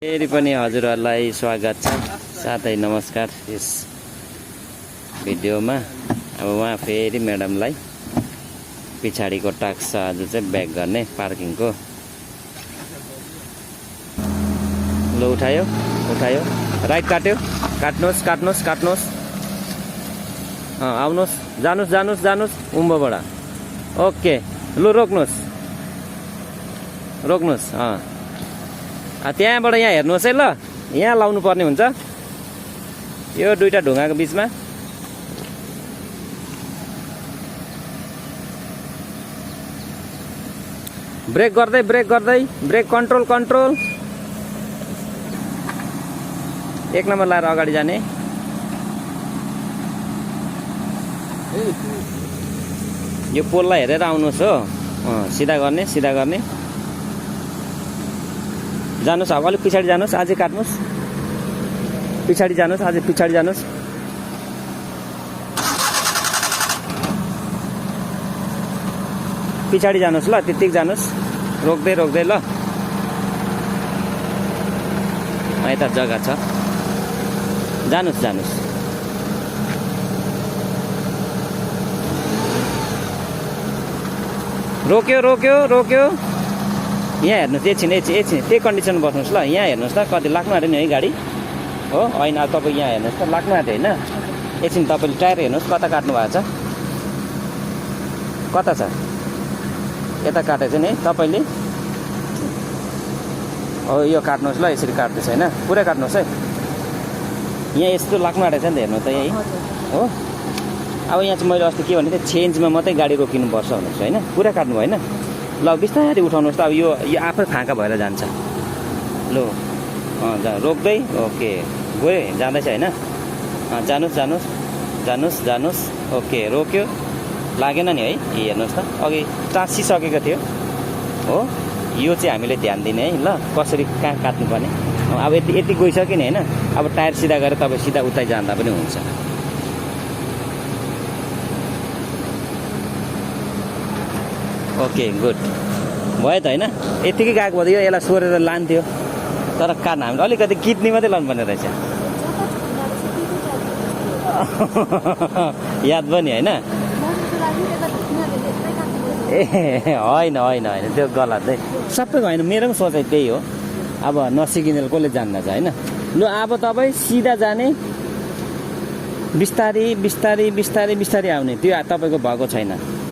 फेरि पनि हजुरहरूलाई स्वागत छ साथै नमस्कार यस भिडियोमा। अब उहाँ फेरि म्याडमलाई पछाडिको टास्क छ आज चाहिँ ब्याक गर्ने पार्किङको। ल उठायो उठायो, राइट काट्यो, काट्नुहोस् काट्नुहोस् काट्नुहोस्, आउनुहोस्, जानुहोस् जानुहोस् जानुहोस् उम्बोबाट। ओके लु रोक्नुहोस् रोक्नुहोस्। त्यहाँबाट यहाँ हेर्नुहोस् है, ल यहाँ लाउनु पर्ने हुन्छ यो दुईटा ढुङ्गाको बिचमा। ब्रेक गर्दै ब्रेक गर्दै, ब्रेक कन्ट्रोल कन्ट्रोल, एक नम्बर लाएर अगाडि जाने। यो पोललाई हेरेर आउनुहोस् हो, सिधा गर्ने सिधा गर्ने। जानुहोस्, अब अलिक पछाडि जानुहोस्, अझै काट्नुहोस्, पछाडि जानुहोस्, अझै पछाडि जानुहोस्। पछाडि जानुहोस्, ल त्यतिकै जानुहोस्, रोक्दै रोक्दै। ल यता जग्गा छ, जानुहोस् जानुहोस्। रोक्यो रोक्यो रोक्यो, यहाँ हेर्नुहोस्, एकछिन एकछिन एकछिन त्यही कन्डिसनमा बस्नुहोस्। ल यहाँ हेर्नुहोस् त, कति लाग्नु आँट्यो नि है गाडी हो, होइन तपाईँ यहाँ हेर्नुहोस् त, लाग्नु आँट्यो होइन। एकछिन तपाईँले टायर हेर्नुहोस्, कता काट्नु भएको छ, कता छ, यता काटेको छ नि है तपाईँले। हो यो काट्नुहोस् ल, यसरी काट्नुहोस् होइन, पुरै काट्नुहोस् है। यहाँ यस्तो लाग्नु आँटेको छ नि त, हेर्नु त यही हो। अब यहाँ चाहिँ मैले अस्ति के भने थिएँ, चेन्जमा मात्रै गाडी रोकिनुपर्छ भन्नुहोस् होइन, पुरा काट्नु भएन। ल बिस्तारै उठाउनुहोस् त, अब यो आफै फाँका भएर जान्छ। ल रोक्दै, ओके गयो, जाँदैछ होइन। जानुहोस् जानुहोस् जानुहोस् जानुहोस्, ओके रोक्यो, लागेन नि है। हेर्नुहोस् त अघि टाँसिसकेको थियो हो, यो चाहिँ हामीले ध्यान दिने है। ल कसरी कहाँ काट्नुपर्ने, अब यति यति गइसक्यो नि होइन। अब टायर सिधा गरेर तपाईँ सिधा उतै जाँदा पनि हुन्छ। ओके गुड भयो त होइन। यतिकै गएको भयो, यसलाई सोरेर लान्थ्यो, तर काट्न हामीले अलिकति किड्नी मात्रै लानुपर्ने रहेछ। याद भयो नि होइन। ए होइन होइन होइन, त्यो गलत है, सबैको होइन, मेरो पनि सोचाइ त्यही हो। अब नसिकिनेले कसले जान्न छ होइन। लु अब तपाईँ सिधा जाने, बिस्तारी बिस्तारी बिस्तारी बिस्तारी आउने, त्यो तपाईँको भएको छैन।